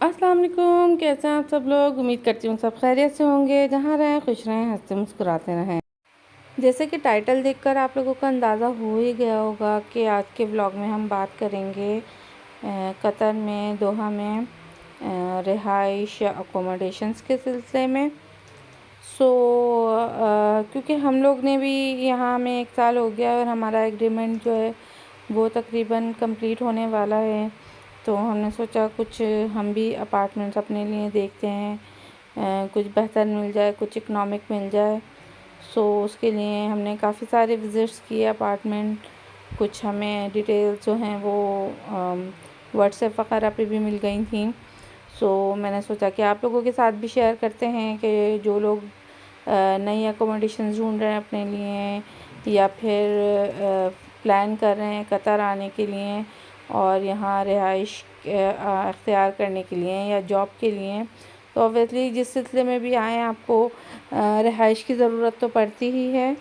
अस्सलाम वालेकुम। कैसे हैं आप सब लोग? उम्मीद करती हूँ सब खैरियत से होंगे। जहाँ रहें खुश रहें, हंसते मुस्कुराते रहें। जैसे कि टाइटल देखकर आप लोगों को अंदाज़ा हो ही गया होगा कि आज के व्लॉग में हम बात करेंगे कतर में, दोहा में रिहाइश या अकोमोडेशंस के सिलसिले में। क्योंकि हम लोग ने भी यहाँ में 1 साल हो गया और हमारा एग्रीमेंट जो है वो तकरीबन कंप्लीट होने वाला है, तो हमने सोचा कुछ हम भी अपार्टमेंट्स अपने लिए देखते हैं, कुछ बेहतर मिल जाए, कुछ इकोनॉमिक मिल जाए। उसके लिए हमने काफ़ी सारे विज़िट्स किए अपार्टमेंट। कुछ हमें डिटेल्स जो हैं वो व्हाट्सएप वगैरह पे भी मिल गई थी। मैंने सोचा कि आप लोगों के साथ भी शेयर करते हैं कि जो लोग नई अकोमोडेशन ढूंढ रहे हैं अपने लिए या फिर प्लान कर रहे हैं कतर आने के लिए और यहाँ रिहाइश अख्तियार करने के लिए या जॉब के लिए, तो ऑब्वियसली जिस सिलसिले में भी आएँ आपको रिहाइश की ज़रूरत तो पड़ती ही है।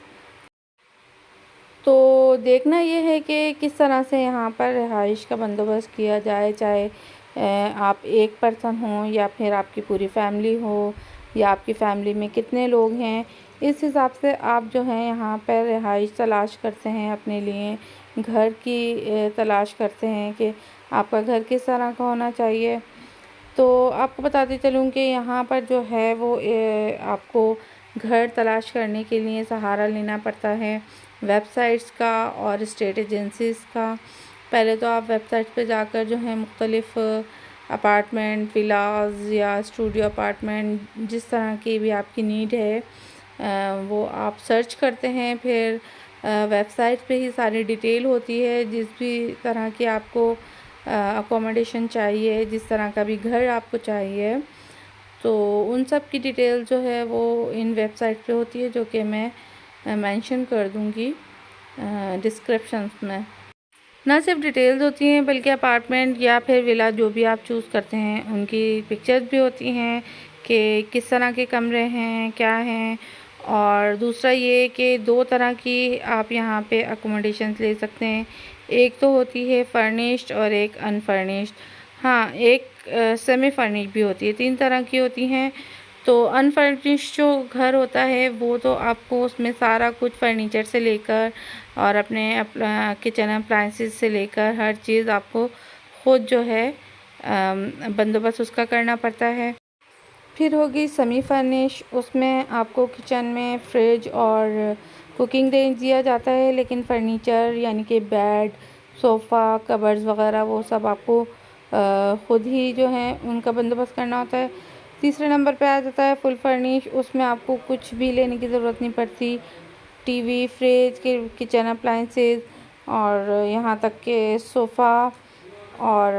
तो देखना ये है कि किस तरह से यहाँ पर रिहाइश का बंदोबस्त किया जाए, चाहे आप एक पर्सन हों या फिर आपकी पूरी फैमिली हो या आपकी फैमिली में कितने लोग हैं, इस हिसाब से आप जो हैं यहाँ पर रिहाइश तलाश करते हैं अपने लिए, घर की तलाश करते हैं कि आपका घर किस तरह का होना चाहिए। तो आपको बताती चलूँ कि यहाँ पर जो है वो आपको घर तलाश करने के लिए सहारा लेना पड़ता है वेबसाइट्स का और स्टेट एजेंसीज़ का। पहले तो आप वेबसाइट्स पे जाकर जो है मुख्तलिफ़ अपार्टमेंट, विलाज़ या स्टूडियो अपार्टमेंट, जिस तरह की भी आपकी नीड है वो आप सर्च करते हैं। फिर वेबसाइट पे ही सारी डिटेल होती है, जिस भी तरह की आपको अकोमोडेशन चाहिए, जिस तरह का भी घर आपको चाहिए, तो उन सब की डिटेल जो है वो इन वेबसाइट पे होती है, जो कि मैं मेंशन कर दूँगी डिस्क्रिप्शन में। ना सिर्फ डिटेल्स होती हैं बल्कि अपार्टमेंट या फिर विला जो भी आप चूज़ करते हैं उनकी पिक्चर्स भी होती हैं कि किस तरह के कमरे हैं, क्या हैं। और दूसरा ये कि 2 तरह की आप यहाँ पे अकोमोडेशंस ले सकते हैं। एक तो होती है फर्निश्ड और एक अनफर्निश्ड। हाँ, एक सेमी फर्निश्ड भी होती है। 3 तरह की होती हैं। तो अनफर्निश्ड जो घर होता है वो तो आपको उसमें सारा कुछ फर्नीचर से लेकर और अपने किचन अप्लायंसेस से लेकर हर चीज़ आपको ख़ुद जो है बंदोबस्त उसका करना पड़ता है। फिर होगी सेमी फर्निश, उसमें आपको किचन में फ्रिज और कुकिंग रेंज दिया जाता है, लेकिन फर्नीचर यानी कि बेड, सोफ़ा, कबर्ड्स वगैरह वो सब आपको ख़ुद ही जो है उनका बंदोबस्त करना होता है। तीसरे नंबर पे आ जाता है फुल फर्निश, उसमें आपको कुछ भी लेने की ज़रूरत नहीं पड़ती। टीवी, फ्रिज, किचन अप्लायंसेस और यहाँ तक के सोफ़ा और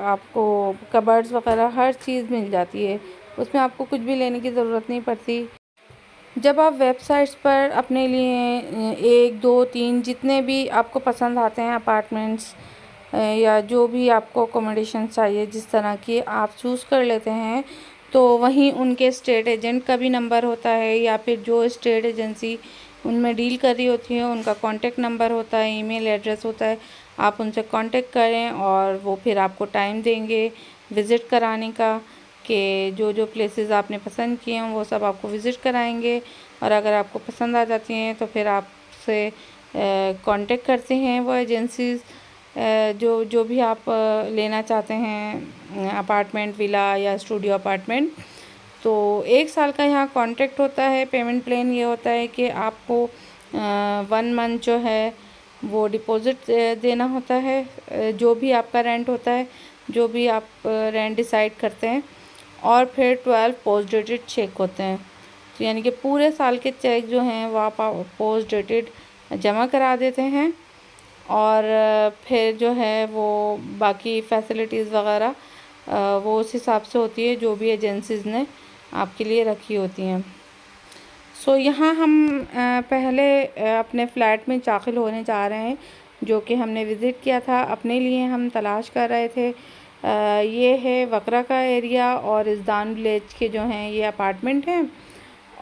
आपको कबर्ड्स वगैरह हर चीज़ मिल जाती है। उसमें आपको कुछ भी लेने की ज़रूरत नहीं पड़ती। जब आप वेबसाइट्स पर अपने लिए 1, 2, 3 जितने भी आपको पसंद आते हैं अपार्टमेंट्स या जो भी आपको अकोमोडेशन चाहिए, जिस तरह की आप चूज़ कर लेते हैं, तो वहीं उनके स्टेट एजेंट का भी नंबर होता है या फिर जो स्टेट एजेंसी उनमें डील कर रही होती है उनका कॉन्टेक्ट नंबर होता है, ईमेल एड्रेस होता है। आप उनसे कॉन्टेक्ट करें और वो फिर आपको टाइम देंगे विज़िट कराने का, कि जो प्लेसेस आपने पसंद किए हैं वो सब आपको विज़िट कराएंगे। और अगर आपको पसंद आ जाती हैं तो फिर आपसे कांटेक्ट करते हैं वो एजेंसीज़, जो भी आप लेना चाहते हैं अपार्टमेंट, विला या स्टूडियो अपार्टमेंट। तो 1 साल का यहाँ कॉन्ट्रैक्ट होता है। पेमेंट प्लान ये होता है कि आपको 1 मंथ जो है वो डिपॉज़िट देना होता है, जो भी आपका रेंट होता है, जो भी आप रेंट डिसाइड करते हैं। और फिर 12 पोस्ट डेटेड चेक होते हैं, तो यानी कि पूरे साल के चेक जो हैं वो आप पोस्ट डेटेड जमा करा देते हैं। और फिर जो है वो बाकी फैसिलिटीज़ वगैरह वो उस हिसाब से होती है जो भी एजेंसीज़ ने आपके लिए रखी होती हैं। यहाँ हम पहले अपने फ़्लैट में दाखिल होने जा रहे हैं, जो कि हमने विज़िट किया था, अपने लिए हम तलाश कर रहे थे। ये है वकरा का एरिया और इज़दान विलेज के जो हैं ये अपार्टमेंट हैं।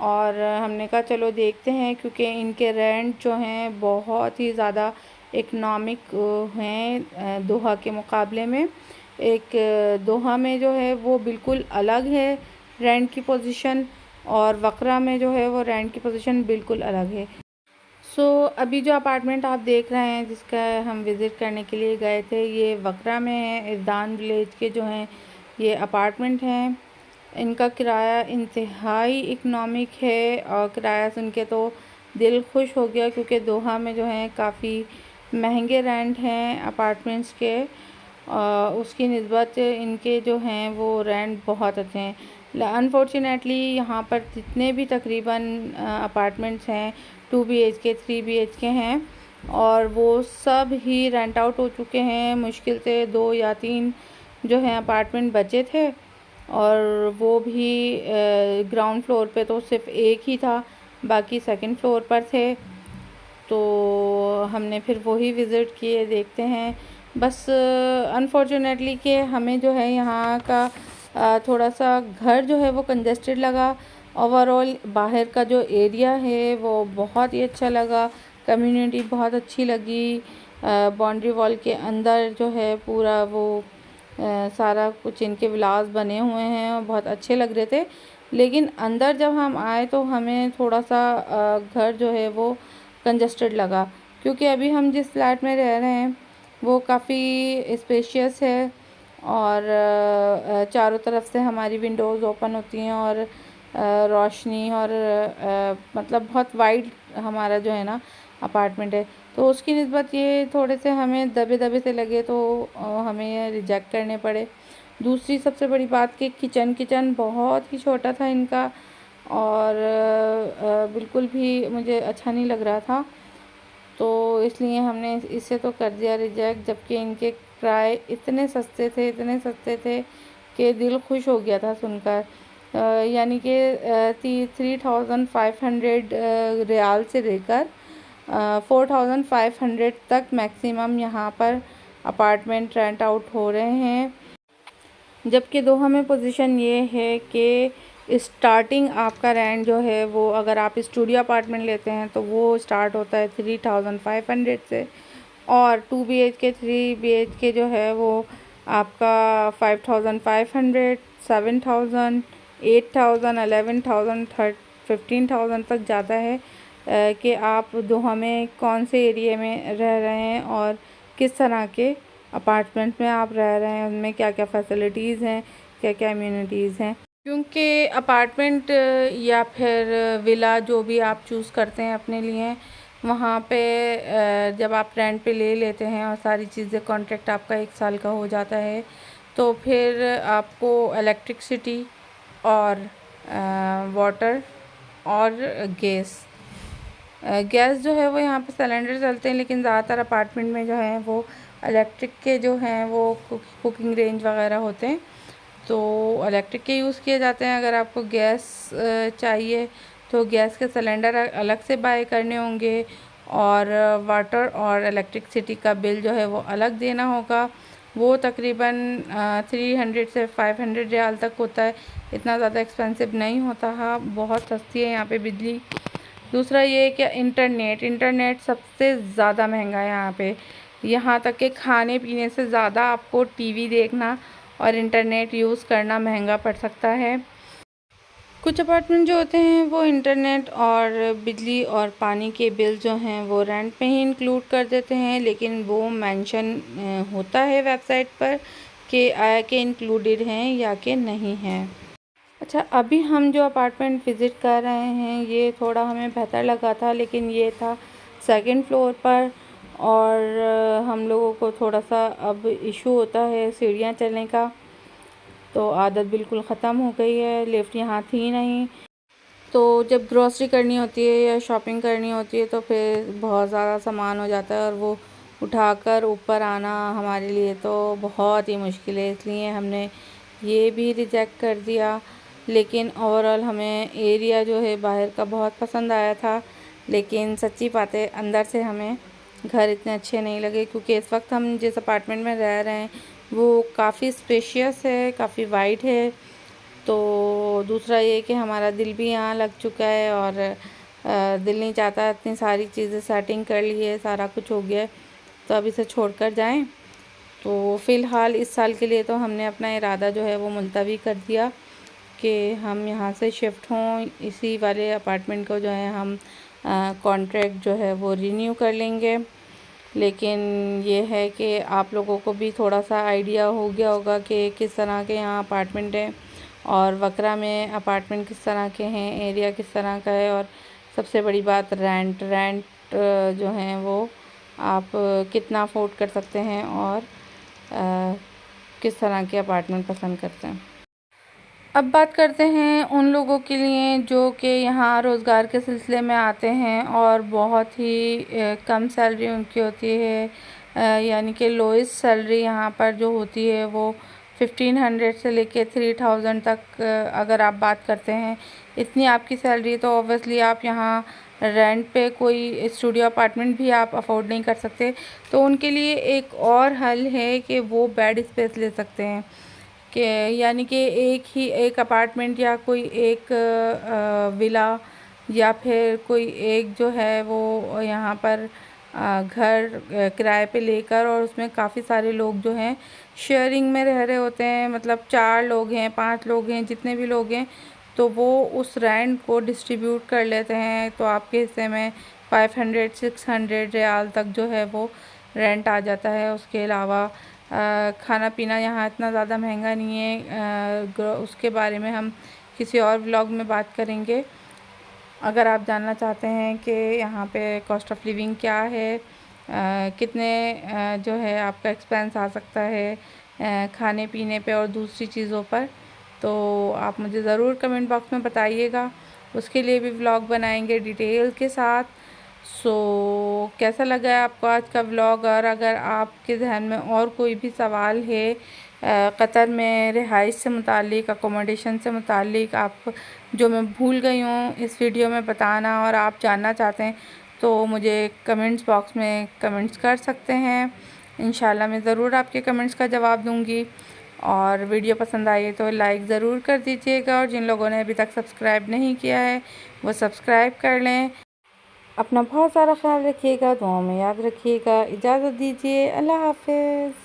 और हमने कहा चलो देखते हैं, क्योंकि इनके रेंट जो हैं बहुत ही ज़्यादा इकनॉमिक हैं दोहा के मुकाबले में। एक दोहा में जो है वो बिल्कुल अलग है रेंट की पोजीशन, और वक्रा में जो है वो रेंट की पोजीशन बिल्कुल अलग है। अभी जो अपार्टमेंट आप देख रहे हैं जिसका हम विज़िट करने के लिए गए थे, ये वक्रा में है। इरदान विलेज के जो हैं ये अपार्टमेंट हैं। इनका किराया इंतहाई इकनॉमिक है और किराया सुन के तो दिल खुश हो गया, क्योंकि दोहा में जो है काफ़ी महंगे रेंट हैं अपार्टमेंट्स के। उसकी निस्बत इनके जो हैं वो रेंट बहुत अच्छे हैं। अनफॉर्चुनेटली यहाँ पर जितने भी तकरीबन अपार्टमेंट्स हैं 2 BHK 3 BHK हैं, और वो सब ही रेंट आउट हो चुके हैं। मुश्किल से 2 या 3 जो हैं अपार्टमेंट बचे थे, और वो भी ग्राउंड फ्लोर पे तो सिर्फ एक ही था, बाकी सेकंड फ्लोर पर थे। तो हमने फिर वही विज़िट किए, देखते हैं। बस अनफॉर्चुनेटली कि हमें जो है यहाँ का थोड़ा सा घर जो है वो कंजेस्टेड लगा। ओवरऑल बाहर का जो एरिया है वो बहुत ही अच्छा लगा, कम्युनिटी बहुत अच्छी लगी। बाउंड्री वॉल के अंदर जो है पूरा वो सारा कुछ इनके विलास बने हुए हैं और बहुत अच्छे लग रहे थे। लेकिन अंदर जब हम आए तो हमें थोड़ा सा घर जो है वो कंजस्टेड लगा, क्योंकि अभी हम जिस फ्लैट में रह रहे हैं वो काफ़ी स्पेशियस है, और चारों तरफ से हमारी विंडोज़ ओपन होती हैं, और रोशनी और मतलब बहुत वाइड हमारा जो है ना अपार्टमेंट है। तो उसकी निस्बत ये थोड़े से हमें दबे दबे से लगे, तो हमें ये रिजेक्ट करने पड़े। दूसरी सबसे बड़ी बात कि किचन बहुत ही छोटा था इनका, और बिल्कुल भी मुझे अच्छा नहीं लग रहा था, तो इसलिए हमने इसे तो कर दिया रिजेक्ट। जबकि इनके किराए इतने सस्ते थे कि दिल खुश हो गया था सुनकर। यानी कि 3500 रियाल से लेकर 4500 तक मैक्सिमम यहाँ पर अपार्टमेंट रेंट आउट हो रहे हैं। जबकि दोहा में पोजीशन ये है कि स्टार्टिंग आपका रेंट जो है वो, अगर आप स्टूडियो अपार्टमेंट लेते हैं तो वो स्टार्ट होता है 3500 से, और 2 BHK 3 BHK जो है वो आपका 5500 7000 8000 11000 15,000 तक जाता है। कि आप दोहा में कौन से एरिया में रह रहे हैं और किस तरह के अपार्टमेंट में आप रह रहे हैं, उनमें क्या क्या फैसिलिटीज़ हैं, क्या क्या इम्यूनिटीज़ हैं। क्योंकि अपार्टमेंट या फिर विला जो भी आप चूज़ करते हैं अपने लिए, वहाँ पे जब आप रेंट पे ले लेते हैं और सारी चीज़ें, कॉन्ट्रैक्ट आपका 1 साल का हो जाता है, तो फिर आपको इलेक्ट्रिसिटी और वाटर और गैस जो है वो यहाँ पे सिलेंडर चलते हैं, लेकिन ज़्यादातर अपार्टमेंट में जो है वो इलेक्ट्रिक के जो हैं वो कुकिंग रेंज वगैरह होते हैं, तो इलेक्ट्रिक के यूज़ किए जाते हैं। अगर आपको गैस चाहिए तो गैस के सिलेंडर अलग से बाय करने होंगे, और वाटर और इलेक्ट्रिसिटी का बिल जो है वो अलग देना होगा। वो तकरीबन 300 से 500 रियाल तक होता है, इतना ज़्यादा एक्सपेंसिव नहीं होता। हाँ, बहुत सस्ती है यहाँ पे बिजली। दूसरा ये कि इंटरनेट सबसे ज़्यादा महंगा है यहाँ पे। यहाँ तक कि खाने पीने से ज़्यादा आपको टीवी देखना और इंटरनेट यूज़ करना महंगा पड़ सकता है। कुछ अपार्टमेंट जो होते हैं वो इंटरनेट और बिजली और पानी के बिल जो हैं वो रेंट पे ही इंक्लूड कर देते हैं, लेकिन वो मेंशन होता है वेबसाइट पर कि आया कि इंक्लूडेड हैं या कि नहीं हैं। अच्छा, अभी हम जो अपार्टमेंट विज़िट कर रहे हैं ये थोड़ा हमें बेहतर लगा था, लेकिन ये था सेकंड फ्लोर पर, और हम लोगों को थोड़ा सा अब इशू होता है सीढ़ियाँ चढ़ने का, तो आदत बिल्कुल ख़त्म हो गई है। लिफ्ट यहाँ थी नहीं, तो जब ग्रॉसरी करनी होती है या शॉपिंग करनी होती है तो फिर बहुत ज़्यादा सामान हो जाता है, और वो उठाकर ऊपर आना हमारे लिए तो बहुत ही मुश्किल है, इसलिए हमने ये भी रिजेक्ट कर दिया। लेकिन ओवरऑल हमें एरिया जो है बाहर का बहुत पसंद आया था, लेकिन सच्ची बात है अंदर से हमें घर इतने अच्छे नहीं लगे, क्योंकि इस वक्त हम जिस अपार्टमेंट में रह रहे हैं वो काफ़ी स्पेशियस है, काफ़ी वाइड है। तो दूसरा ये कि हमारा दिल भी यहाँ लग चुका है, और दिल नहीं चाहता, इतनी सारी चीज़ें सेटिंग कर ली है, सारा कुछ हो गया है, तो अब इसे छोड़कर जाएं। तो फ़िलहाल इस साल के लिए तो हमने अपना इरादा जो है वो मुलतवी कर दिया कि हम यहाँ से शिफ्ट हों, इसी वाले अपार्टमेंट को जो है हम कॉन्ट्रैक्ट जो है वो रिन्यू कर लेंगे। लेकिन ये है कि आप लोगों को भी थोड़ा सा आइडिया हो गया होगा कि किस तरह के यहाँ अपार्टमेंट हैं और वकरा में अपार्टमेंट किस तरह के हैं, एरिया किस तरह का है, और सबसे बड़ी बात रेंट जो हैं वो आप कितना अफोर्ड कर सकते हैं और किस तरह के अपार्टमेंट पसंद करते हैं। अब बात करते हैं उन लोगों के लिए जो कि यहाँ रोज़गार के सिलसिले में आते हैं और बहुत ही कम सैलरी उनकी होती है, यानी कि लोएस्ट सैलरी यहाँ पर जो होती है वो 1500 से लेके 3000 तक अगर आप बात करते हैं, इतनी आपकी सैलरी, तो ऑब्वियसली आप यहाँ रेंट पे कोई स्टूडियो अपार्टमेंट भी आप अफोर्ड नहीं कर सकते। तो उनके लिए एक और हल है कि वो बेड स्पेस ले सकते हैं, कि यानी कि एक अपार्टमेंट या कोई एक विला या फिर कोई एक जो है वो यहाँ पर घर किराए पे लेकर, और उसमें काफ़ी सारे लोग जो हैं शेयरिंग में रह रहे होते हैं, मतलब 4 लोग हैं, 5 लोग हैं, जितने भी लोग हैं, तो वो उस रेंट को डिस्ट्रीब्यूट कर लेते हैं। तो आपके हिस्से में 500-600 रियाल तक जो है वो रेंट आ जाता है। उसके अलावा खाना पीना यहाँ इतना ज़्यादा महंगा नहीं है, उसके बारे में हम किसी और व्लॉग में बात करेंगे। अगर आप जानना चाहते हैं कि यहाँ पे कॉस्ट ऑफ लिविंग क्या है, कितने जो है आपका एक्सपेंस आ सकता है खाने पीने पे और दूसरी चीज़ों पर, तो आप मुझे ज़रूर कमेंट बॉक्स में बताइएगा। उसके लिए भी व्लॉग बनाएंगे डिटेल के साथ। सो कैसा लगा है आपको आज का व्लॉग, और अगर आपके जहन में और कोई भी सवाल है कतर में रिहाइश से मुतालिक, अकोमोडेशन से मुतालिक, आप जो मैं भूल गई हूँ इस वीडियो में बताना, और आप जानना चाहते हैं, तो मुझे कमेंट्स बॉक्स में कमेंट्स कर सकते हैं। इंशाल्लाह मैं ज़रूर आपके कमेंट्स का जवाब दूँगी। और वीडियो पसंद आई तो लाइक ज़रूर कर दीजिएगा, और जिन लोगों ने अभी तक सब्सक्राइब नहीं किया है वो सब्सक्राइब कर लें। अपना बहुत सारा ख्याल रखिएगा, दुआओं में याद रखिएगा। इजाज़त दीजिए, अल्लाह हाफ़िज़।